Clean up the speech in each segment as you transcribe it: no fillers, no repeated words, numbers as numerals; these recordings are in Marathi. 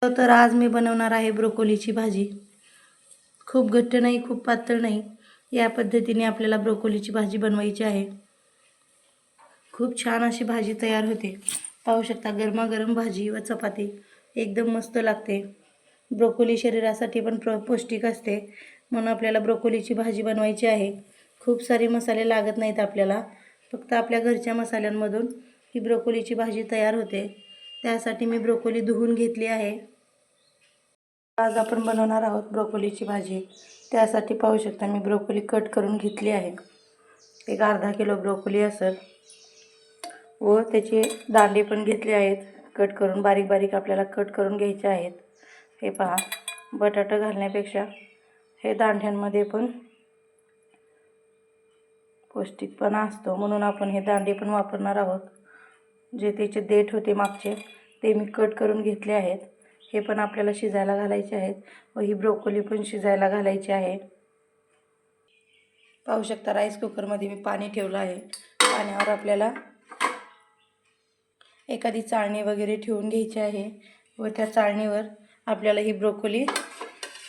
तर आज मी बनवणार आहे ब्रोकोलीची भाजी। खूप घट्ट नाही, खूप पातळ नाही, या पद्धतीने आपल्याला ब्रोकोलीची भाजी बनवायची आहे। खूप छान अशी भाजी तयार होते। पाहू शकता, गरमागरम भाजी व चपाती एकदम मस्त लागते। ब्रोकोली शरीरासाठी पण पौष्टिक असते, म्हणून आपल्याला ब्रोकोलीची भाजी बनवायची आहे। खूप सारे मसाले लागत नाहीत आपल्याला, फक्त आपल्या घरच्या मसाल्यांमधून ही ब्रोकोलीची भाजी तयार होते। त्यासाठी मी ब्रोकोली धुवून घेतली आहे। आज आपण बनवणार आहोत ब्रोकोलीची भाजी। त्यासाठी पाहू शकता, मी ब्रोकोली कट करून घेतली आहे। एक अर्धा किलो ब्रोकोली असेल व त्याचे दांडे पण घेतले आहेत कट करून, बारीक बारीक आपल्याला कट करून घ्यायचे आहेत। हे पहा, बटाटा घालण्यापेक्षा हे दांड्यांमध्ये पण पौष्टिकपणा असतो, म्हणून आपण हे दांडे पण वापरणार आहोत। जे त्याचे देठ होते मागचे ते मी कट करून घेतले आहेत। हे पण आपल्याला शिजायला घालायचे आहेत व ही ब्रोकोली पण शिजायला घालायची आहे। पाहू शकता, राईस कुकरमध्ये मी पाणी ठेवलं आहे। पाण्यावर आपल्याला एखादी चाळणी वगैरे ठेवून घ्यायची आहे व त्या चाळणीवर आपल्याला ही ब्रोकोली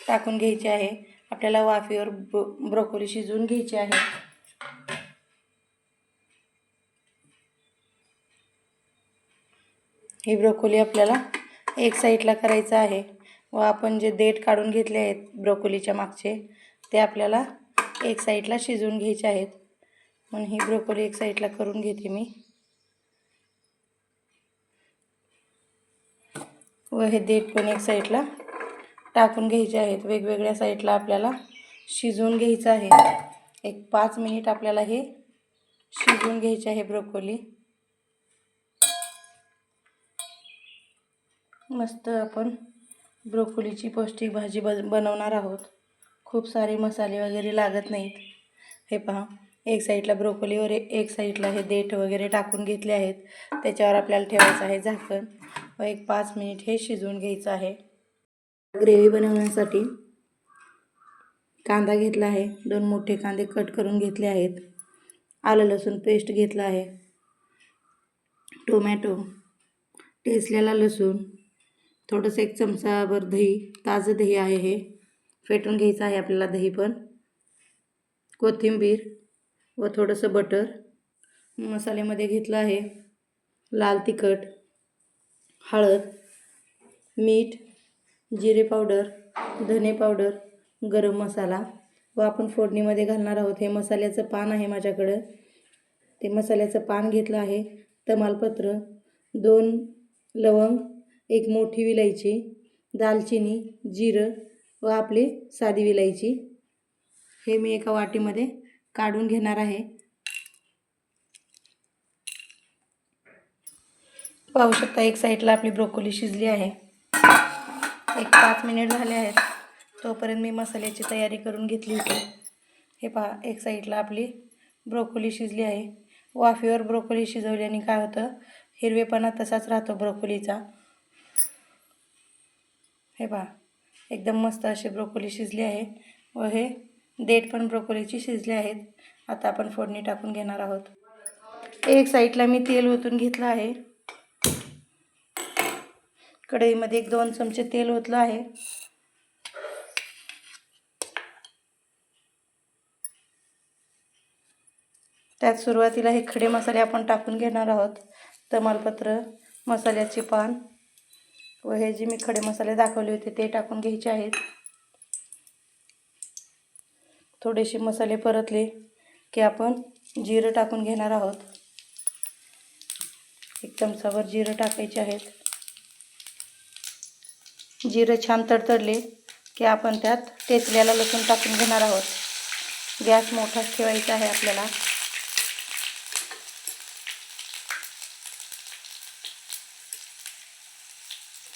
टाकून घ्यायची आहे। आपल्याला वाफेवर ब्रोकोली शिजवून घ्यायची आहे। ही ब्रोकोली आपल्याला एक साईडला करायचं आहे व आपण जे देठ काढून घेतले आहेत ब्रोकोलीच्या मागचे ते आपल्याला एक साईडला शिजवून घ्यायचे आहेत। म्हणून ही ब्रोकोली एक साईडला करून घेते मी व हे देठ पण एक साईडला टाकून घ्यायचे आहेत। वेगवेगळ्या साईडला आपल्याला शिजवून घ्यायचं आहे। एक 5 मिनिट आपल्याला हे शिजवून घ्यायचे आहे ब्रोकोली। मस्त आपण ब्रोकोलीची पौष्टिक भाजी बनवणार आहोत। खूप सारे मसाले वगैरे लागत नाहीत। हे पहा, एक साईडला ब्रोकोलीवर एक साईडला हे देठ वगैरे टाकून घेतले आहेत। त्याच्यावर आपल्याला ठेवायचं आहे झाकण व एक 5 मिनिट हे शिजवून घ्यायचं आहे। ग्रेव्ही बनवण्यासाठी कांदा घेतला आहे, 2 मोठे कांदे कट करून घेतले आहेत। आलं लसूण पेस्ट घेतला आहे, टोमॅटो, ठेचलेला लसूण, थोडंसं 1 चमचाभर दही, ताजं दही आहे, हे फेटून घ्यायचं आहे आपल्याला दही पण, कोथिंबीर व थोडंसं बटर। मसाल्यामध्ये घेतलं आहे लाल तिखट, हळद, मीठ, जिरे पावडर, धने पावडर, गरम मसाला व आपण फोडणीमध्ये घालणार आहोत हे मसाल्याचं पान आहे माझ्याकडं, ते मसाल्याचं पान घेतलं आहे। तमालपत्र, 2 लवंग, 1 मोठी विलायची, दालचिनी, जिरं व आपली साधी विलायची हे मी एका वाटीमध्ये काढून घेणार आहे। पाहू शकता, एक साईडला आपली ब्रोकोली शिजली आहे। एक 5 मिनिट झाले आहेत, तोपर्यंत मी मसाल्याची तयारी करून घेतली होती। हे पहा, एक साईडला आपली ब्रोकोली शिजली आहे। वाफेवर ब्रोकोली शिजवल्याने काय होतं, हिरवेपणा तसाच राहतो ब्रोकोलीचा। हे पहा, एकदम मस्त अशी ब्रोकोली शिजली आहे व हे देठ पण ब्रोकोलीची शिजले आहेत। आता आपण फोडणी टाकून घेणार आहोत। एक साईडला मी तेल ओतून घेतलं आहे। कढईमध्ये 1-2 चमचे तेल ओतलं आहे। त्यात सुरुवातीला हे खडे मसाले आपण टाकून घेणार आहोत। तमालपत्र, मसाल्याचे पान व हे जे मी खडे मसाले दाखवले होते ते टाकून घ्यायचे आहेत। थोडेसे मसाले परतले की आपण जिरं टाकून घेणार आहोत। 1 चमचाभर जिरं टाकायचे आहेत। जिरं छान तडतडले की आपण त्यात ठेचलेला लसूण टाकून घेणार आहोत। गॅस मोठाच ठेवायचा आहे आपल्याला।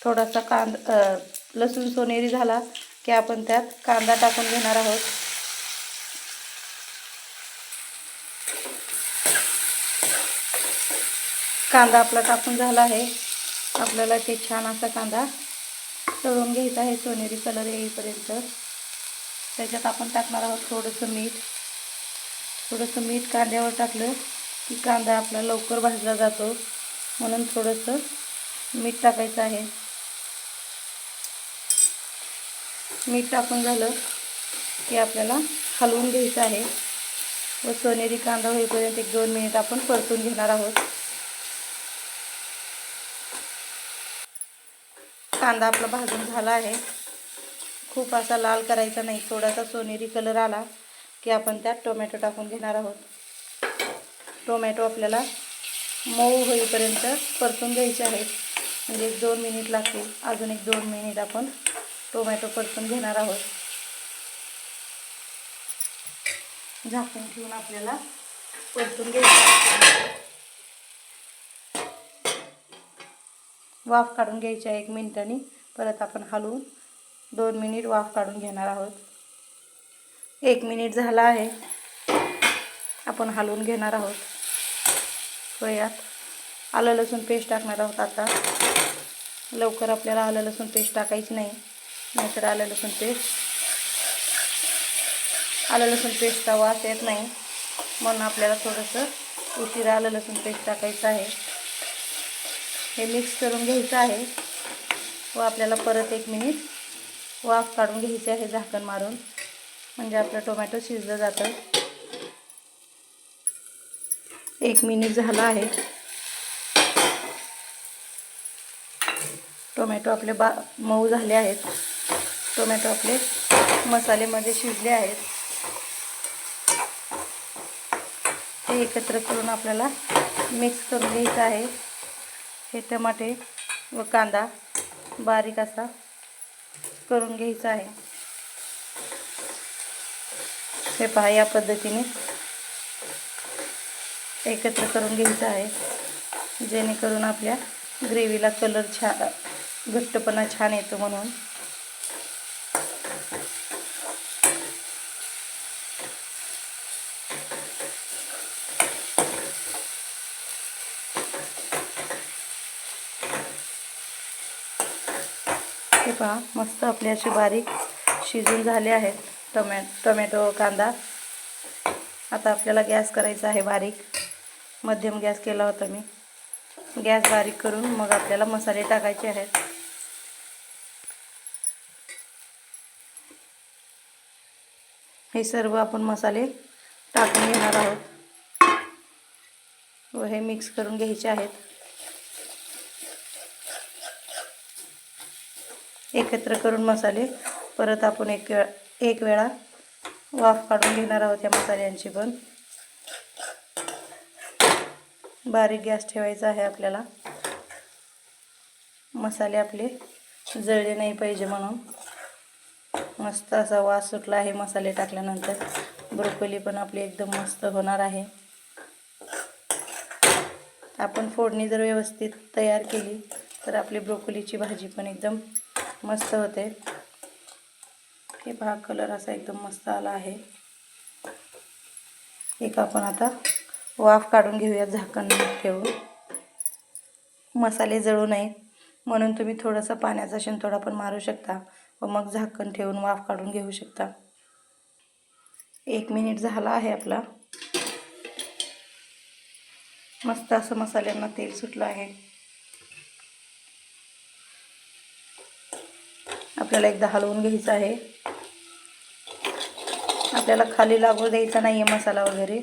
थोडासा लसूण सोनेरी झाला की आपण त्यात कांदा टाकून घेणार आहोत। कांदा आपला टाकून झाला आहे। आपल्याला ते छान असा कांदा तळून घ्यायचा आहे सोनेरी कलर येईपर्यंत। त्याच्यात आपण टाकणार आहोत थोडंसं मीठ। थोडंसं मीठ कांद्यावर टाकलं की कांदा आपला लवकर भाजला जातो, म्हणून थोडंसं मीठ टाकायचं आहे। मीठ टाकून झालं की आपल्याला हलवून घ्यायचं आहे व सोनेरी कांदा होईपर्यंत 1-2 मिनिट आपण परतून घेणार आहोत. कांदा आपला भाजून झाला आहे. खूप असा लाल करायचा नाही, थोडासा सोनेरी कलर आला की आपण त्यात टोमॅटो टाकून घेणार आहोत. टोमॅटो आपल्याला मऊ होईपर्यंत परतून घ्यायचे आहेत, म्हणजे 1-2 मिनिट लागतील. अजून 1-2 मिनिट आपण टोमॅटो परतून घेणार आहोत. झाकण ठेवून आपल्याला परतून घ्यायचं. वाफ काढून घ्यायची आहे 1 मिनिटांनी. परत आपण हलवून 2 मिनिट वाफ काढून घेणार आहोत. 1 मिनिट झाला आहे, आपण हलवून घेणार आहोत. व यात आलं लसूण पेस्ट टाकणार आहोत. आता लवकर आपल्याला आलं लसूण पेस्ट टाकायची नाही, नाहीतर आलं लसूण पेस्टचा वास येत नाही, म्हणून आपल्याला थोडंसं उशिरा आलं लसूण पेस्ट टाकायचं आहे. हे मिक्स करून घ्यायचं आहे व आपल्याला परत 1 मिनिट वाफ काढून घ्यायची आहे झाकण मारून, म्हणजे आपलं टोमॅटो शिजलं जातं. 1 मिनिट झाला आहे. टोमॅटो आपले मऊ झाले आहेत. टोमॅटो आपले मसाल्यामध्ये शिजले आहेत. ते एकत्र करून आपल्याला मिक्स करून घ्यायचं आहे. हे टमाटे व कांदा बारीक असा करून घ्यायचा आहे. हे पहा, या पद्धतीने एकत्र करून घ्यायचं आहे, जेणेकरून आपल्या ग्रेव्हीला कलर छान, घट्टपणा छान येतो म्हणून. हे पहा, मस्त आपले असे बारीक शिजून झाले आहेत टोमॅटो कांदा. आता आपल्याला गॅस करायचा आहे बारीक. मध्यम गॅस केला होता मी. गॅस बारीक करून मग आपल्याला मसाले टाकायचे आहेत. हे सर्व आपण मसाले टाकून घेणार आहोत व हे मिक्स करून घ्यायचे आहेत. एकत्र करून मसाले परत आपण एक वेळा वाफ काढून घेणार आहोत या मसाल्यांची पण. बारीक गॅस ठेवायचा आहे आपल्याला, मसाले आपले जळले नाही पाहिजे म्हणून. मस्त असा वास सुटला आहे मसाले टाकल्यानंतर. ब्रोकोली पण आपली एकदम मस्त होणार आहे. आपण फोडणी जर व्यवस्थित तयार केली तर आपली ब्रोकोलीची भाजी पण एकदम मस्त होते. हे पहा, कलर असा एकदम मस्त आला आहे. एक आपण आता वाफ काढून घेऊया झाकण ठेवून. मसाले जळू नये म्हणून तुम्ही थोडंसं पाण्याचा शिंतोडा पण मारू शकता व मग झाकण ठेवून वाफ काढून घेऊ शकता. 1 मिनिट झाला आहे आपला. मस्त असं मसाल्यांना तेल सुटलं आहे. आपल्याला एकदा हलवून घ्यायचं आहे. आपल्याला खाली लागू द्यायचा नाही आहे मसाला वगैरे.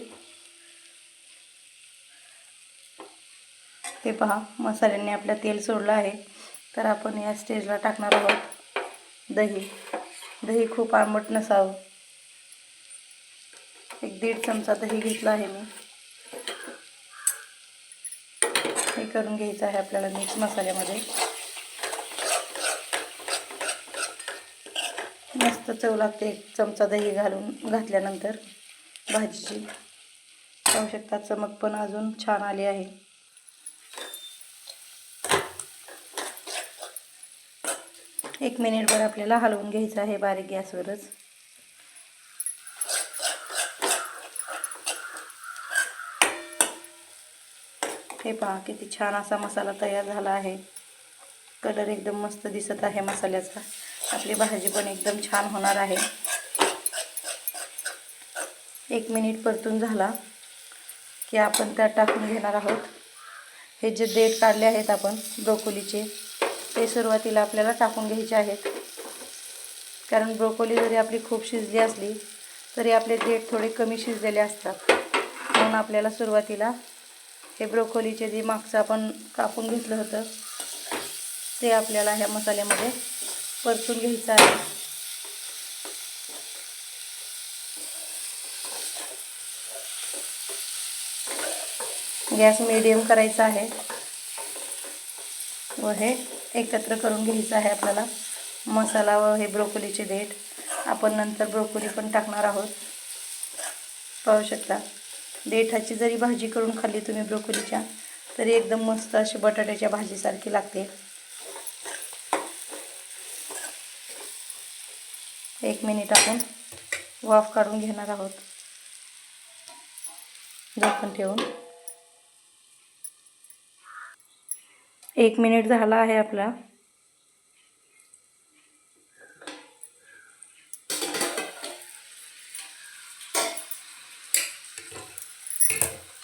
ते पहा, मसाल्यांनी आपल्या तेल सोडलं आहे. तर आपण या स्टेजला टाकणार आहोत दही. दही खूप आंबट नसावं. 1-1.5 चमचा दही घेतला आहे मी. हे करून घ्यायचं आहे आपल्याला मिक्स मसाल्यामध्ये. मस्त चव लागते 1 चमचा दही घातल्यानंतर भाजीची. पाहू शकता, चमक पण अजून छान आली आहे. एक मिनिटभर आपल्याला हलवून घ्यायचं आहे बारीक गॅसवरच. हे पहा, किती छान असा मसाला तयार झाला आहे. कलर एकदम मस्त दिसत आहे मसाल्याचा. आपली भाजी पण एकदम छान होणार आहे. 1 मिनिट परतून झाला की आपण त्यात टाकून घेणार आहोत हे जे देठ काढले आहेत आपण ब्रोकोलीचे, ते सुरुवातीला आपल्याला टाकून घ्यायचे आहेत, कारण ब्रोकोली जरी आपली खूप शिजली असली तरी आपले देठ थोडे कमी शिजलेले असतात. म्हणून आपल्याला सुरुवातीला हे ब्रोकोलीचे जे मागचं आपण कापून घेतलं होतं ते आपल्याला ह्या मसाल्यामध्ये परतून घ्यायचं आहे. गॅस मीडियम करायचा आहे व हे एकत्र करून घ्यायचं आहे आपल्याला मसाला व हे ब्रोकोलीचे देठ. आपण नंतर ब्रोकोली पण टाकणार आहोत. पाहू शकता, देठाची जरी भाजी करून खाल्ली तुम्ही ब्रोकोलीच्या तरी एकदम मस्त अशी बटाट्याच्या भाजीसारखी लागते. 1 मिनिट आपण वाफ काढून घेणार आहोत झाकण ठेवून. 1 मिनिट झाला आहे आपला.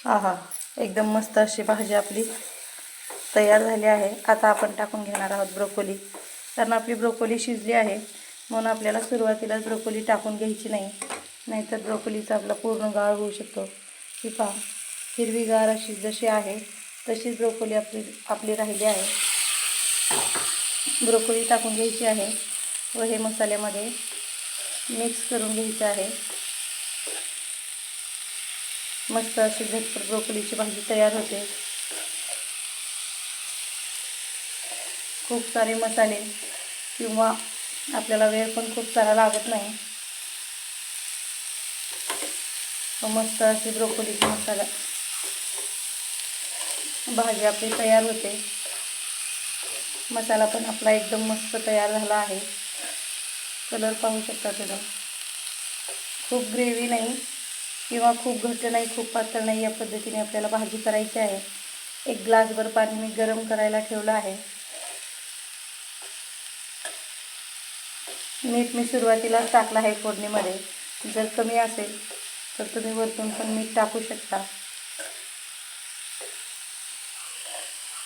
आहा, एकदम मस्त अशी भाजी आपली तयार झाली आहे. आता आपण टाकून घेणार आहोत ब्रोकोली. कारण आपली ब्रोकोली शिजली आहे म्हणून आपल्याला सुरुवातीलाच ब्रोकोली टाकून घ्यायची नाही, नाहीतर ब्रोकोलीचा आपला पूर्ण गाळ होऊ शकतो. ही पहा, हिरवीगार अशी जशी आहे तशीच ब्रोकोली आपली राहिली आहे. ब्रोकोली टाकून घ्यायची आहे व हे मसाल्यामध्ये मिक्स करून घ्यायचे आहे. मस्त अशी झटपट ब्रोकोलीची भाजी तयार होते. खूप सारे मसाले किंवा आपल्याला वेळ पण खूप सारा लागत नाही. मस्त अशी ब्रोकोलीची मसाला भाजी आपली तयार होते. मसाला पण आपला एकदम मस्त तयार झाला आहे. कलर पाहू शकता तुम्ही. खूप ग्रेव्ही नाही किंवा खूप घट्ट नाही, खूप पातळ नाही, या पद्धतीने आपल्याला भाजी करायची आहे. 1 ग्लासभर पाणी मी गरम करायला ठेवलं आहे. मीठ मी सुरुवातीलाच टाकलं आहे फोडणीमध्ये. जर कमी असेल तर तुम्ही वरतून पण मीठ टाकू शकता.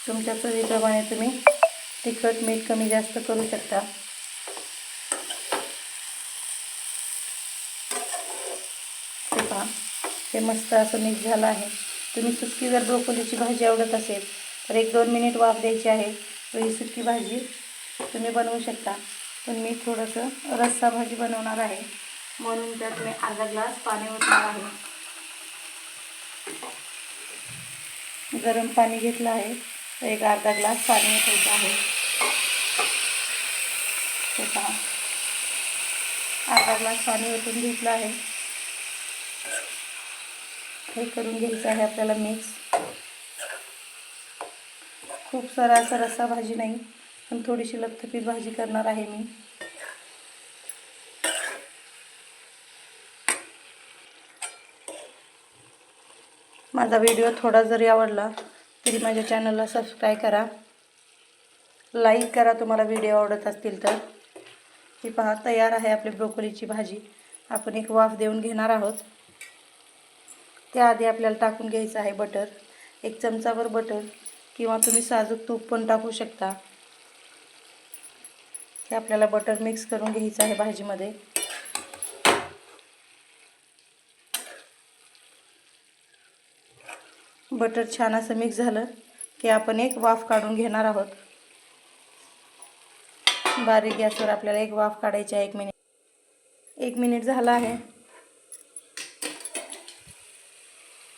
तुमच्या चवीप्रमाणे तुम्ही तिखट मीठ कमी जास्त करू शकता. हे पहा, हे मस्त असं मिक्स झालं आहे. तुम्ही सुकी जर ब्रोकोलीची भाजी आवडत असेल तर 1-2 मिनिट वाफ द्यायची आहे व ही सुकी भाजी तुम्ही बनवू शकता. पण मी थोडंसं रस्सा भाजी बनवणार आहे म्हणून त्यात मी अर्धा ग्लास पाणी ओतणार आहे. गरम पाणी घेतलं आहे तर एक अर्धा ग्लास पाणी ओतायचं आहे. हे पहा, अर्धा ग्लास पाणी ओतून घेतलं आहे. हे करून घ्यायचं आहे आपल्याला मिक्स. खूप सारा असा रस्सा भाजी नाही, पण थोडीशी लपथपीत भाजी करणार आहे मी. माझा व्हिडिओ थोडा जरी आवडला तरी माझ्या चॅनलला सबस्क्राईब करा, लाईक करा तुम्हाला व्हिडिओ आवडत असतील तर. ही पहा, तयार आहे आपली ब्रोकोलीची भाजी. आपण एक वाफ देऊन घेणार आहोत. त्याआधी आपल्याला टाकून घ्यायचं आहे बटर. 1 चमचाभर बटर किंवा तुम्ही साजूक तूप पण टाकू शकता. हे आपल्याला बटर मिक्स करून घ्यायचं आहे भाजीमध्ये. बटर छान असं मिक्स झालं की आपण एक वाफ काढून घेणार आहोत. बारीक गॅसवर आपल्याला एक वाफ काढायची आहे. 1 मिनिट. 1 मिनिट झाला आहे.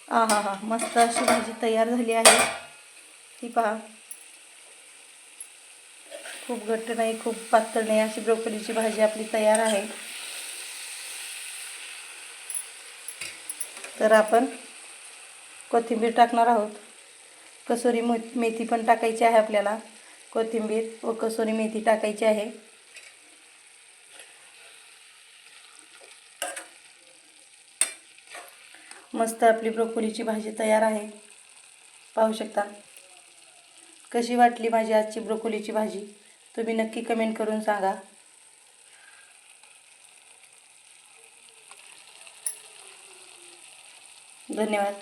आहा, मस्त अशी भाजी तयार झाली आहे. ही पहा, खूप घट्ट नाही, खूप पातळ नाही, अशी ब्रोकोलीची भाजी आपली तयार आहे. तर आपण कोथिंबीर टाकणार आहोत. कसुरी मेथी पण टाकायची आहे आपल्याला. कोथिंबीर व कसुरी मेथी टाकायची आहे. मस्त आपली ब्रोकोलीची भाजी तयार आहे. पाहू शकता. कशी वाटली माझी आजची ब्रोकोलीची भाजी तुम्ही नक्की कमेंट करून सांगा. धन्यवाद.